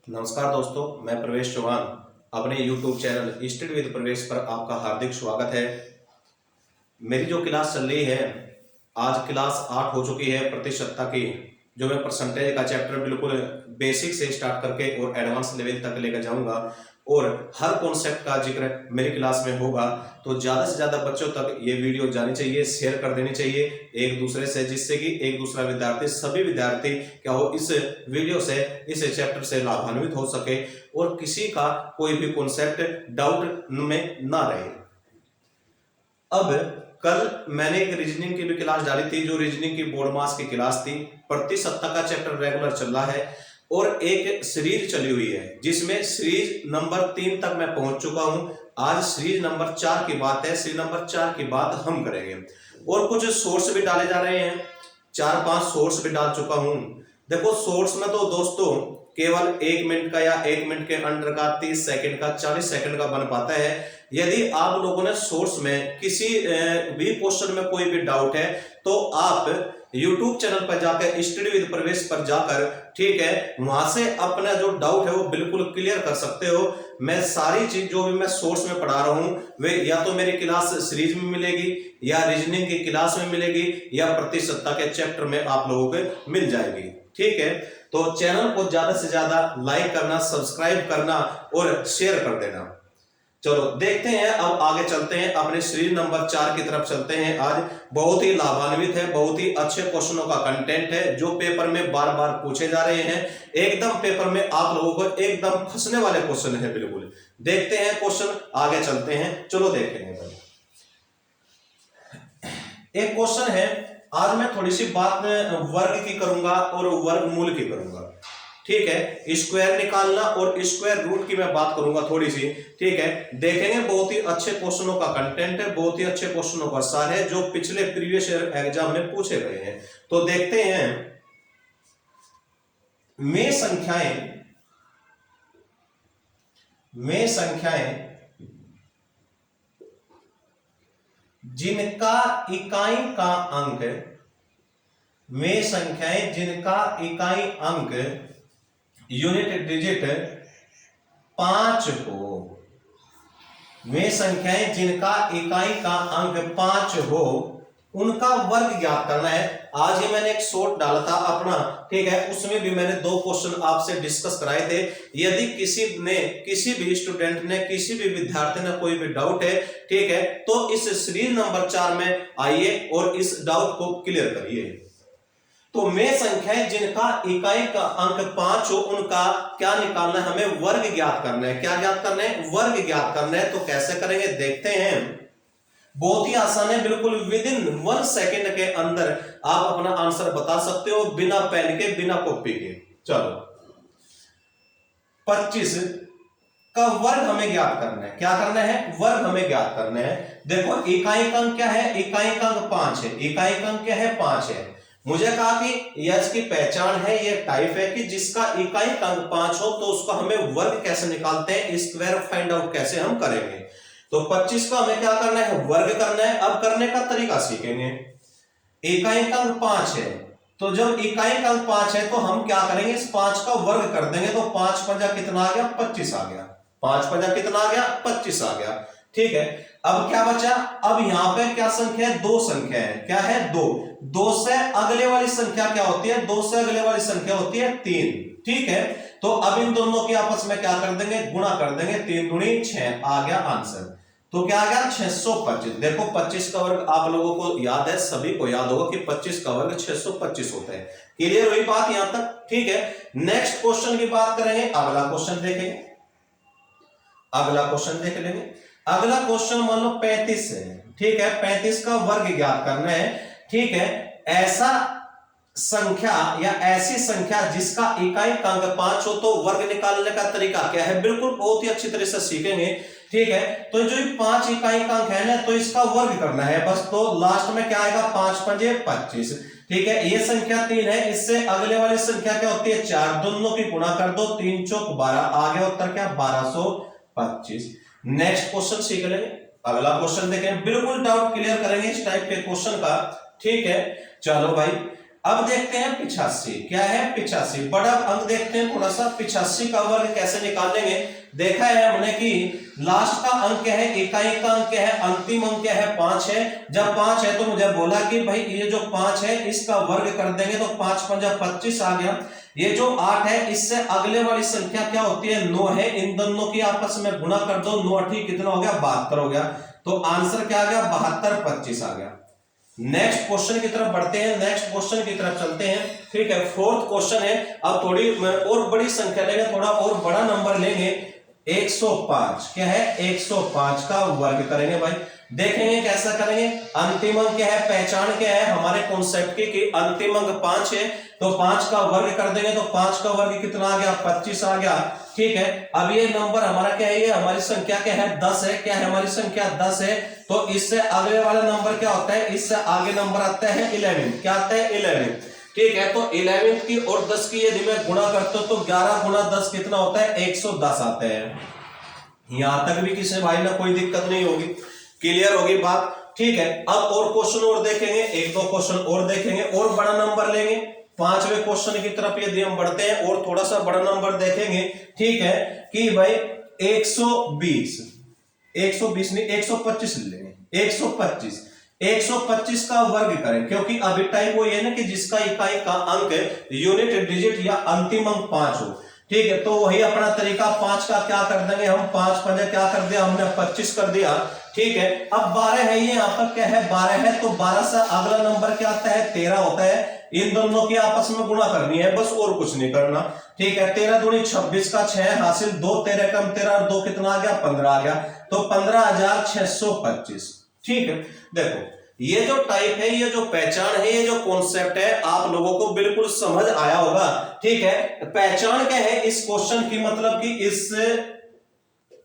नमस्कार दोस्तों, मैं प्रवेश चौहान अपने YouTube चैनल स्टडी विद प्रवेश पर आपका हार्दिक स्वागत है। मेरी जो क्लास चल रही है, आज क्लास 8 हो चुकी है प्रतिशतता की, जो मैं परसेंटेज का चैप्टर बिल्कुल बेसिक से स्टार्ट करके और एडवांस लेवल तक लेकर जाऊंगा और हर कॉन्सेप्ट का जिक्र मेरी क्लास में होगा। तो ज़्यादा से ज़्यादा बच्चों तक ये वीडियो जानी चाहिए, शेयर कर देनी चाहिए एक दूसरे से, जिससे कि एक दूसरा विद्यार्थी, सभी विद्यार्थी क्या हो, इस वीडियो से, इस चैप्टर से लाभान्वित हो सके और किसी का कोई भी कॉन्सेप्ट डाउट में ना रहे। अब कल मैंने एक रीजनिंग की भी क्लास डाली थी, जो रीजनिंग की बोर्ड मास की क्लास थी। प्रतिशतता का चैप्टर रेगुलर चल रहा है और एक सीरीज चली हुई है, जिसमें सीरीज नंबर 3 तक मैं पहुंच चुका हूं। आज सीरीज नंबर 4 की बात है। सीरीज नंबर 4 की बात हम करेंगे और कुछ सोर्स भी डाले जा रहे हैं। 4-5 सोर्स भी डाल चुका हूं। देखो, सोर्स में तो दोस्तों केवल 1 मिनट का या 1 मिनट के अंडर का, 30 सेकंड का, 40 सेकंड का बन पाता है। यदि आप लोगों ने सोर्स में किसी भी क्वेश्चन में कोई भी डाउट है तो आप YouTube चैनल पर जाकर, स्टडी विद प्रवेश पर जाकर, ठीक है, वहां से अपना जो डाउट है वो बिल्कुल क्लियर कर सकते हो। मैं सारी चीज जो भी मैं सोर्स में पढ़ा रहा हूं वे या तो मेरी क्लास सीरीज में मिलेगी, या रीजनिंग की क्लास में मिलेगी, या प्रतिशतता के चैप्टर में आप लोगों को मिल जाएगी। ठीक है, तो चैनल को ज्यादा से ज्यादा लाइक करना, सब्सक्राइब करना और शेयर कर देना। चलो देखते हैं, अब आगे चलते हैं, अपने सीरीज नंबर 4 की तरफ चलते हैं। आज बहुत ही लाभान्वित है, बहुत ही अच्छे क्वेश्चनों का कंटेंट है, जो पेपर में बार बार पूछे जा रहे हैं। एकदम पेपर में आप लोगों को एकदम फंसने वाले क्वेश्चन है बिल्कुल। देखते हैं क्वेश्चन, आगे चलते हैं। चलो देखेंगे भाई। एक क्वेश्चन है, आज मैं थोड़ी सी बात वर्ग की करूंगा और वर्गमूल की करूंगा। ठीक है, स्क्वायर निकालना और स्क्वायर रूट की मैं बात करूंगा थोड़ी सी। ठीक है, देखेंगे, बहुत ही अच्छे क्वेश्चनों का कंटेंट है, बहुत ही अच्छे क्वेश्चनों का सार है, जो पिछले प्रीवियस ईयर एग्जाम में पूछे गए हैं। तो देखते हैं, में संख्याएं जिनका इकाई का अंक, में संख्याएं जिनका इकाई अंक यूनिट डिजिट 5 हो, वे संख्याएं जिनका इकाई का अंक 5 हो, उनका वर्ग ज्ञात करना है। आज ही मैंने एक शॉर्ट डाला था अपना, ठीक है, उसमें भी मैंने 2 क्वेश्चन आपसे डिस्कस कराए थे। यदि किसी भी स्टूडेंट ने, किसी भी विद्यार्थी ने कोई भी डाउट है, ठीक है, तो इस सीरीज नंबर 4 में आइए और इस डाउट को क्लियर करिए। तो में संख्याएं जिनका इकाई का अंक 5 हो, उनका क्या निकालना है, हमें वर्ग ज्ञात करना है। क्या ज्ञात करना है? वर्ग ज्ञात करना है। तो कैसे करेंगे देखते हैं। बहुत ही आसान है, बिल्कुल विद इन 1 सेकेंड के अंदर आप अपना आंसर बता सकते हो, बिना पेन के, बिना कॉपी के। चलो, 25 का वर्ग हमें ज्ञात करना है। क्या करना है? वर्ग हमें ज्ञात करना है। देखो, इकाई का अंक क्या है? इकाई का अंक 5 है। इकाई का अंक क्या है? 5 है। मुझे कहा कि यह की पहचान है, ये टाइप है कि जिसका इकाई का अंक 5 हो, तो उसका हमें वर्ग कैसे निकालते हैं, स्क्वायर फाइंड आउट कैसे हम करेंगे। तो 25 का हमें क्या करना है? वर्ग करना है। अब करने का तरीका सीखेंगे। इकाई का अंक 5 है, तो जब इकाई का अंक 5 है तो हम क्या करेंगे, इस 5 का वर्ग कर देंगे। तो 5 पंजा कितना आ गया? 25 आ गया। 5 पंजा कितना आ गया? 25 आ गया। ठीक है, अब क्या बचा? अब यहां पे क्या संख्या है? 2 संख्या है। क्या है? 2। 2 से अगले वाली संख्या क्या होती है? 2 से अगले वाली संख्या होती है 3। ठीक है, तो अब इन दोनों के आपस में क्या कर देंगे? गुणा कर देंगे। 3 दूनी 6 आ गया आंसर। तो क्या आ गया? 625। देखो, 25 का वर्ग आप लोगों को याद है, सभी को याद होगा कि 25 का वर्ग 625 होता है। क्लियर हुई बात यहां तक? ठीक है, नेक्स्ट क्वेश्चन की बात करेंगे। अगला क्वेश्चन देखेंगे। अगला क्वेश्चन देख लेंगे। अगला क्वेश्चन मान लो 35 है। ठीक है, 35 का वर्ग ज्ञात करना है। ठीक है, ऐसा संख्या या ऐसी संख्या जिसका इकाई का अंक 5 हो, तो वर्ग निकालने का तरीका क्या है, बिल्कुल बहुत ही अच्छी तरह से सीखेंगे। ठीक है, तो जो 5 इकाई का अंक है ना, तो इसका वर्ग करना है बस। तो लास्ट में क्या आएगा? 5 पंजे 25। ठीक है, ये संख्या 3 है, इससे अगले वाली संख्या क्या होती है? 4। दोनों की गुणा कर दो, 3 चौक 12 आ गया उत्तर क्या? 1225। नेक्स्ट क्वेश्चन सीख लेंगे। अगला क्वेश्चन देखें, बिल्कुल डाउट क्लियर करेंगे इस टाइप के क्वेश्चन का। ठीक है, चलो भाई, अब देखते हैं 85, क्या है 85, बड़ा अंक देखते हैं थोड़ा सा। 85 का वर्ग कैसे निकालेंगे, देखा है हमने कि लास्ट का अंक है, इकाई का अंक है, अंतिम अंक है 5 है। जब 5 है तो मुझे बोला कि भाई ये जो 5 है इसका वर्ग कर देंगे तो 5 पंजा 25 आ गया। ये जो 8 है इससे अगले वाली संख्या क्या होती है 9 है, इन दोनों की आपस में गुणा कर दो, 9 8 कितना हो गया 72 हो गया। तो आंसर क्या आ गया 72 25 आ गया। नेक्स्ट क्वेश्चन की तरफ बढ़ते हैं, नेक्स्ट क्वेश्चन की तरफ चलते हैं। ठीक है, फोर्थ क्वेश्चन है। अब थोड़ी और बड़ी संख्या लेंगे, थोड़ा और बड़ा नंबर लेंगे। 105, क्या है 105 का वर्ग करेंगे भाई। देखेंगे कैसा करेंगे, अंतिम अंक क्या है, पहचान क्या है हमारे कॉन्सेप्ट की कि अंतिम अंक 5 है, तो 5 का वर्ग कर देंगे तो 5 का वर्ग कितना आ गया 25 आ गया। ठीक है, अब ये नंबर हमारा क्या है, ये हमारी संख्या क्या है 10 है, क्या है हमारी संख्या 10 है। तो इससे अगले वाला नंबर क्या होता है, इससे आगे नंबर आता है 11, क्या आता है 11। ठीक है, तो 11 की और 10 की यदि मैं गुणा करता हूं तो 11 गुणा 10 कितना होता है 110 आता है। यहां तक भी किसी भाई ना कोई दिक्कत नहीं होगी, क्लियर होगी बात। ठीक है, अब और क्वेश्चन और देखेंगे, एक दो क्वेश्चन और देखेंगे और बड़ा नंबर लेंगे। पांचवें क्वेश्चन की तरफ यदि हम बढ़ते हैं और थोड़ा सा बड़ा नंबर देखेंगे। ठीक है कि भाई 120 नहीं 125 लेंगे। 125 का वर्ग करें, क्योंकि अभी टाइप वो है ना कि जिसका इकाई का अंक यूनिट डिजिट या अंतिम अंक 5 हो। ठीक है, तो वही अपना तरीका 5 का क्या कर देंगे हम, 5 पंजे क्या कर दिया हमने 25 कर दिया। ठीक है, अब 12 है, ये यहाँ पर क्या है 12 है, तो 12 से अगला नंबर क्या आता है 13 होता है। इन दोनों की आपस में गुणा करनी है बस, और कुछ नहीं करना। ठीक है, 13 दूनी 26 का 6 हासिल, 2 13 कम 13 और 2 कितना आ गया 15 आ गया, तो 15,625। ठीक है, देखो ये जो टाइप है, ये जो पहचान है, ये जो कॉन्सेप्ट है आप लोगों को बिल्कुल समझ आया होगा। ठीक है, पहचान क्या है इस क्वेश्चन की, मतलब कि इस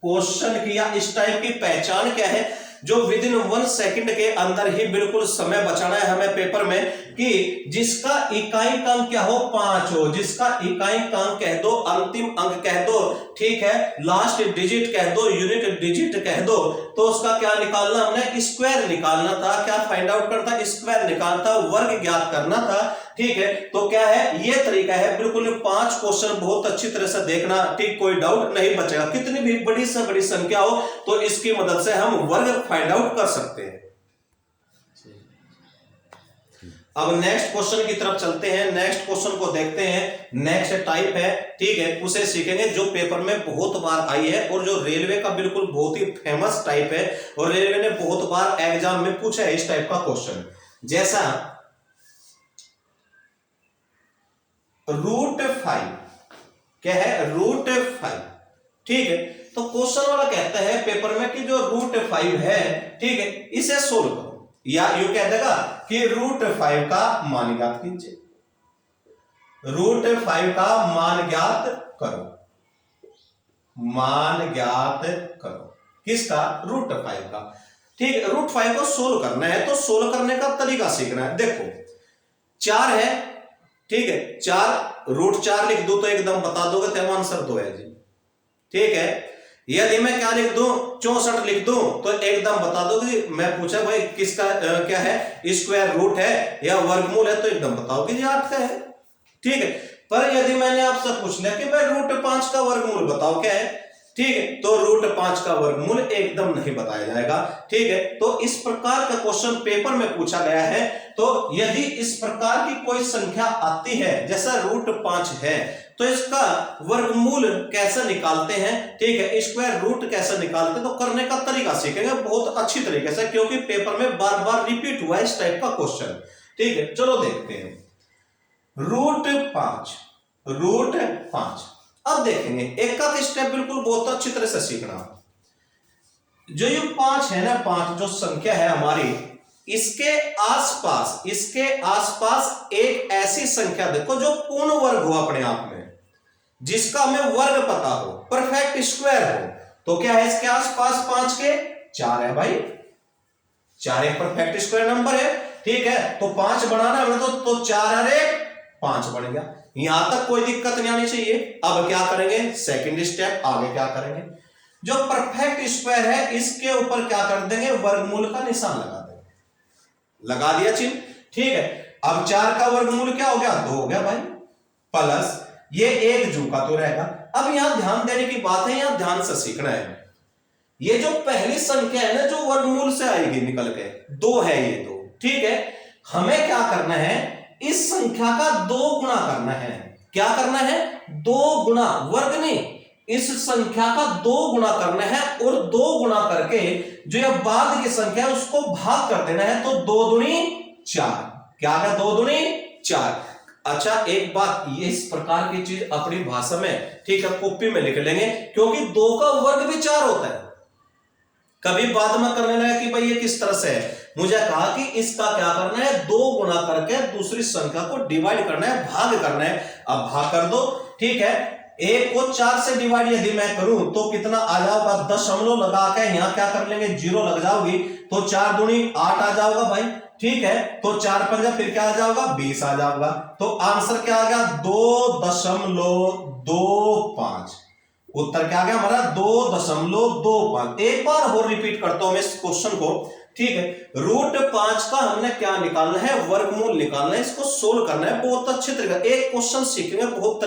क्वेश्चन की या इस टाइप की पहचान क्या है, जो विद इन 1 सेकंड के अंदर ही बिल्कुल समय बचाना है हमें पेपर में, कि जिसका इकाई का अंक क्या हो 5 हो, जिसका इकाई का अंक कह दो, अंतिम अंक कह दो, ठीक है, लास्ट डिजिट कह दो, यूनिट डिजिट कह दो, तो उसका क्या निकालना हमने स्क्वायर निकालना था। क्या फाइंड आउट करता, स्क्वायर निकालता, वर्ग ज्ञात करना था। ठीक है, तो क्या है ये तरीका है बिल्कुल। 5 क्वेश्चन बहुत अच्छी तरह से देखना, ठीक, कोई डाउट नहीं बचेगा। कितनी भी बड़ी से बड़ी संख्या हो तो इसकी मदद से हम वर्ग फाइंड आउट कर सकते हैं। अब नेक्स्ट क्वेश्चन की तरफ चलते हैं, नेक्स्ट क्वेश्चन को देखते हैं। नेक्स्ट टाइप है, ठीक है, उसे सीखेंगे जो पेपर में बहुत बार आई है और जो रेलवे का बिल्कुल बहुत ही फेमस टाइप है और रेलवे ने बहुत बार एग्जाम में पूछा है इस टाइप का क्वेश्चन। जैसा √5, क्या है √5। ठीक है, तो क्वेश्चन वाला कहता है पेपर में कि जो √5 है, ठीक है, इसे सोल्व करो, या यूं कह देगा कि √5 का मान ज्ञात कीजिए। √5 का मान ज्ञात करो, मान ज्ञात करो किसका, √5 का। ठीक, √5 को सोल्व करना है तो सोल्व करने का तरीका सीखना है। देखो 4 है, ठीक है, 4 √4 लिख दो तो एकदम बता दोगे तो आंसर 2 है जी। ठीक है, यदि मैं क्या लिख दूं 64 लिख दूं तो एकदम बता दोगे। मैं पूछा भाई किसका क्या है, स्क्वायर रूट है या वर्गमूल है, तो एकदम बताओगे जी 8 का है। ठीक है, पर यदि मैंने आपसे पूछ लिया कि भाई √5 का वर्गमूल बताओ क्या है, ठीक है, तो √5 का वर्गमूल एकदम नहीं बताया जाएगा। ठीक है, तो इस प्रकार का क्वेश्चन पेपर में पूछा गया है। तो यदि इस प्रकार की कोई संख्या आती है जैसा √5 है तो इसका वर्गमूल कैसे निकालते हैं, ठीक है, स्क्वायर रूट कैसे निकालते हैं, तो करने का तरीका सीखेंगे बहुत अच्छी तरीके से, क्योंकि पेपर में बार बार रिपीट हुआ है इस टाइप का क्वेश्चन। ठीक है, चलो देखते हैं √5। अब देखेंगे एक का स्टेप बिल्कुल बहुत अच्छी तरह से सीखना। जो ये 5 है ना, 5 जो संख्या है हमारी, इसके आसपास एक ऐसी संख्या देखो जो पूर्ण वर्ग हो अपने आप में, जिसका हमें वर्ग पता हो, परफेक्ट स्क्वायर हो। तो क्या है इसके आसपास 5 के 4 है भाई, 4 एक परफेक्ट स्क्वायर नंबर है। ठीक है, तो 5 बनाना है तो 4 और 1 5 बन गया। यहां तक कोई दिक्कत नहीं आनी चाहिए। अब क्या करेंगे, सेकंड स्टेप आगे क्या करेंगे, जो परफेक्ट स्क्वायर है इसके ऊपर क्या कर देंगे, वर्गमूल का निशान लगा देंगे। लगा दिया चिन्ह। ठीक है, अब 4 का वर्गमूल क्या हो गया, 2 हो गया भाई, प्लस ये 1 जू का तो रहेगा। अब यहां ध्यान देने की बात है, यहां ध्यान से सीखना है। ये जो पहली संख्या है ना जो वर्गमूल से आएगी निकल के, 2 है ये 2, ठीक है। हमें क्या करना है, इस संख्या का 2 गुना करना है। क्या करना है, 2 गुना, वर्ग नहीं, इस संख्या का 2 गुना करना है और 2 गुना करके जो ये बाद की संख्या है उसको भाग कर देना है। तो 2 दूनी 4, क्या है, 2 दूनी 4। अच्छा एक बात, ये इस प्रकार की चीज अपनी भाषा में, ठीक है, कॉपी में लिख लेंगे, क्योंकि 2 का वर्ग भी 4 होता है। कभी बाद में करने लगा कि भाई ये किस तरह से है, मुझे कहा कि इसका क्या करना है, 2 गुना करके दूसरी संख्या को डिवाइड करना है, भाग करना है। अब भाग कर दो, ठीक है। 1 को 4 से डिवाइड यदि मैं करूं तो कितना आ जाओगा, दशमलव लगा के यहां क्या कर लेंगे, 0 लग जाओगी, तो 4 दूनी 8 आ जाओगा भाई, ठीक है। तो 4 पंजा फिर क्या आ जाओगा, 20 आ जाओगा। तो आंसर क्या आ गया, 2.25। उत्तर क्या आ गया हमारा, 2.25। एक बार और रिपीट करता हूं मैं इस क्वेश्चन को, ठीक है। √5 का हमने क्या निकालना है, वर्गमूल निकालना है, इसको सोल्व करना है बहुत अच्छे तरीके। एक क्वेश्चन सीखेंगे बहुत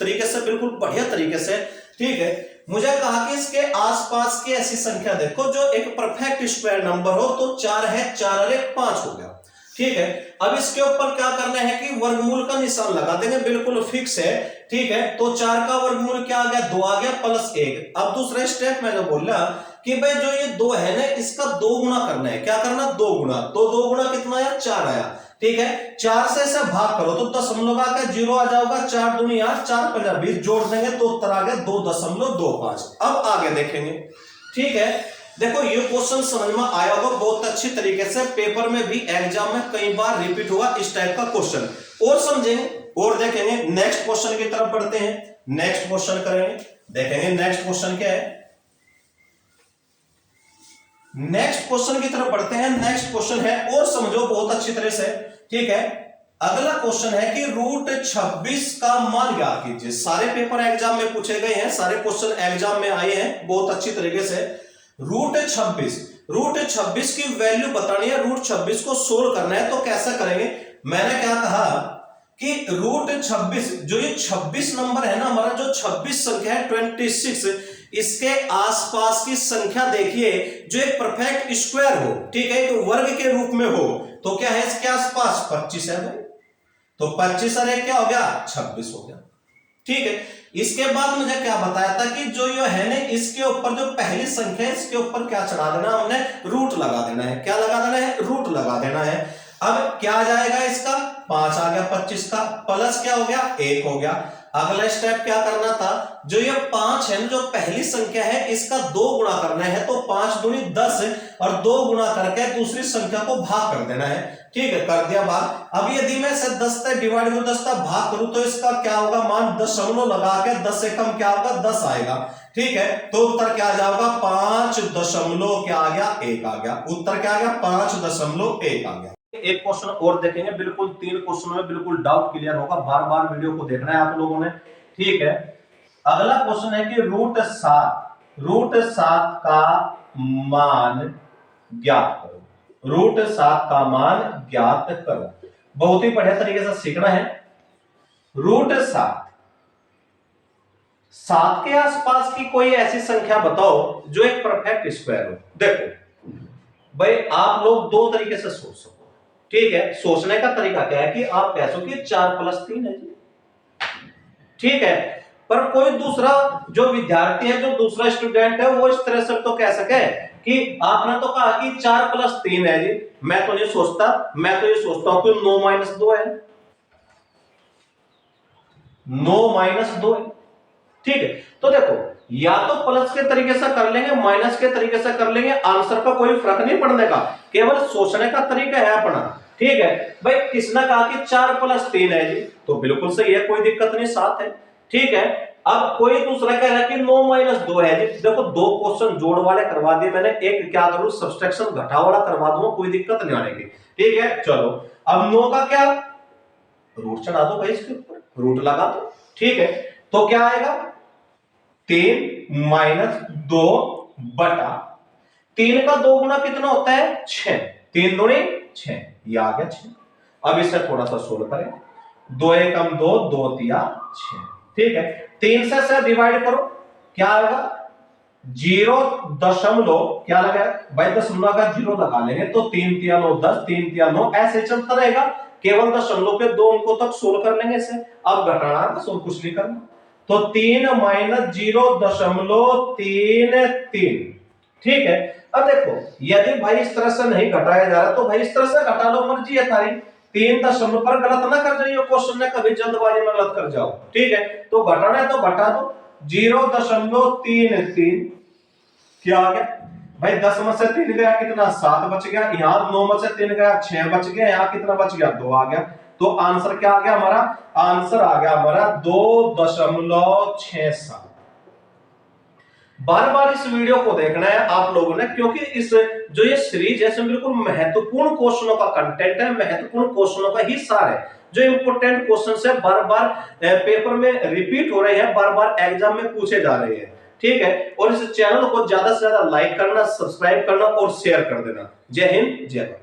तरीके से, बिल्कुल बढ़िया तरीके से, ठीक है। मुझे कहा कि इसके आसपास की ऐसी संख्या देखो जो एक परफेक्ट स्क्वायर नंबर हो, तो 4 है, 4 और 1 5 हो गया, ठीक है। अब इसके ऊपर क्या करना है कि वर्गमूल का निशान लगा देंगे, बिल्कुल फिक्स है, ठीक है। तो 4 का वर्गमूल क्या आ गया, 2 आ गया, प्लस 1। अब दूसरा स्टेप मैं जो बोला कि भाई जो ये 2 है ना, इसका 2 गुना करना है। क्या करना, 2 गुना। तो 2 गुना कितना आया, 4 आया, ठीक है। 4 से इसे भाग करो तो दशमलव आकर 0 आ जाओगा, 4 दूनी 8, 4 पंजा 20, जोड़ देंगे तो उत्तर आ गया 2.25। अब आगे देखेंगे, ठीक है। देखो ये क्वेश्चन समझ में आया होगा बहुत अच्छी तरीके से, पेपर में भी एग्जाम में कई बार रिपीट हुआ इस टाइप का क्वेश्चन। और समझेंगे और देखेंगे, नेक्स्ट क्वेश्चन की तरफ बढ़ते हैं, नेक्स्ट क्वेश्चन करेंगे, देखेंगे नेक्स्ट क्वेश्चन क्या है। नेक्स्ट क्वेश्चन की तरफ बढ़ते हैं, नेक्स्ट क्वेश्चन है, और समझो बहुत अच्छी तरह से, ठीक है। अगला क्वेश्चन है कि √26 का मान ज्ञात कीजिए। सारे पेपर एग्जाम में पूछे गए हैं, सारे क्वेश्चन एग्जाम में आए हैं बहुत अच्छी तरीके से। √26 की वैल्यू बतानी है, √26 को सोल्व करना है, तो कैसे करेंगे। मैंने क्या कहा कि √26 जो ये 26 नंबर है ना हमारा, जो 26 संख्या है 26, इसके आसपास की संख्या देखिए जो एक परफेक्ट स्क्वायर हो, ठीक है, एक वर्ग के रूप में हो, तो क्या है इसके आसपास, 25 है भाई। तो 25 और 1 क्या हो गया, 26 हो गया, ठीक है। इसके बाद मुझे क्या बताया था कि जो ये है ना, इसके ऊपर जो पहली संख्या है इसके ऊपर क्या चढ़ा देना, हमने रूट लगा देना है। क्या लगा देना है, रूट लगा देना है। अब क्या आ जाएगा इसका, 5 आ गया 25 का, प्लस क्या हो गया, 1 हो गया। अगला स्टेप क्या करना था, जो ये 5 है ना, जो पहली संख्या है, इसका 2 गुना करना है। तो 5 दूनी 10 और 2 गुना करके दूसरी संख्या को भाग कर देना है, ठीक है, कर दिया भाग। अब यदि मैं इसे 10 से डिवाइड करूं, 10 का भाग करूं, तो इसका क्या होगा मान, दशमलव लगा के 10 से कम क्या होगा, 10 आएगा, ठीक है। तो उत्तर क्या आ जाएगा, 5 दशमलव क्या आ गया, 1 आ गया। उत्तर क्या आ गया, 5.1 आ गया। एक क्वेश्चन और देखेंगे, बिल्कुल 3 क्वेश्चनों में बिल्कुल डाउट क्लियर होगा, बार बार वीडियो को देखना है आप लोगों ने, ठीक है। अगला क्वेश्चन है कि √7 का मान ज्ञात करो। √7 का मान ज्ञात करो, बहुत ही बढ़िया तरीके से सीखना है। √7, 7 के आसपास की कोई ऐसी संख्या बताओ जो एक परफेक्ट स्क्वायर हो। देखो भाई आप लोग 2 तरीके से सोच सको, ठीक है। सोचने का तरीका क्या है कि आप कह सको कि 4 + 3 है जी, ठीक है। पर कोई दूसरा जो विद्यार्थी है, जो दूसरा स्टूडेंट है, वो इस तरह से तो कह सके कि आपने तो कहा कि 4 + 3 है जी, मैं तो नहीं सोचता, मैं तो ये सोचता हूं कि 9 - 2 है, 9 - 2 है, ठीक है। तो देखो या तो प्लस के तरीके से कर लेंगे, माइनस के तरीके से कर लेंगे, आंसर का कोई फर्क नहीं पड़ने का, केवल सोचने का तरीका है अपना, ठीक है। भाई किसने कहा कि 4 + 3 है जी, तो बिल्कुल सही है, कोई दिक्कत नहीं, 7 है, ठीक है। अब कोई दूसरा कह रहा है कि 9 - 2 है जी। देखो 2 क्वेश्चन जोड़ वाले करवा दिए मैंने, एक क्या करूं, सब्सट्रैक्शन घटा वाला करवा दूंगा, कोई दिक्कत नहीं आने की, ठीक है। चलो अब 9 का क्या, रूट चढ़ा दो भाई, इसके ऊपर रूट लगा दो, ठीक है। तो क्या आएगा, 3 - 2 बटा 3 का 2 गुना कितना होता है, 6, 3 दूनी 6, ये आ गया 6। अब इसे थोड़ा सा सोल्व करें। 2 एकम 2, 2 तिया 6, ठीक है। 3 से डिवाइड करो, क्या आएगा 0 दशमलव क्या लगा भाई, दशमलव का 0 लगा लेंगे तो 3 तिया 9 10, 3 तिया 9 ऐसे चलता रहेगा। केवल दशमलव के 2 अंकों तक सोल्व कर लेंगे इसे। अब घटाना बस और कुछ नहीं करना। तो 3 माइनस 0.33, ठीक है। अब देखो यदि भाई इस तरह से नहीं घटाया जा रहा तो भाई इस तरह से घटा लो, मर्जी है तारी। 3 दशमलव पर गलत ना कर जाइए क्वेश्चन में, कभी जल्दबाजी में गलत कर जाओ, ठीक है। तो घटाना है तो घटा दो। 0.33 क्या आ गया भाई, 10 में से 3 गया कितना 7 बच गया, यहाँ 9 में से 3 गया 6 बच गया, यहाँ कितना बच गया 2 आ गया। तो आंसर क्या आ गया हमारा, आंसर आ गया हमारा 2.67। बार बार इस वीडियो को देखना है आप लोगों ने, क्योंकि इस जो ये सीरीज है इसमें बिल्कुल महत्वपूर्ण क्वेश्चनों का कंटेंट है, महत्वपूर्ण क्वेश्चनों का ही सार है। जो इंपोर्टेंट क्वेश्चन है बार बार पेपर में रिपीट हो रहे हैं, बार बार एग्जाम में पूछे जा रहे हैं, ठीक है। और इस चैनल को ज्यादा से ज्यादा लाइक करना, सब्सक्राइब करना और शेयर कर देना। जय हिंद, जय भारत।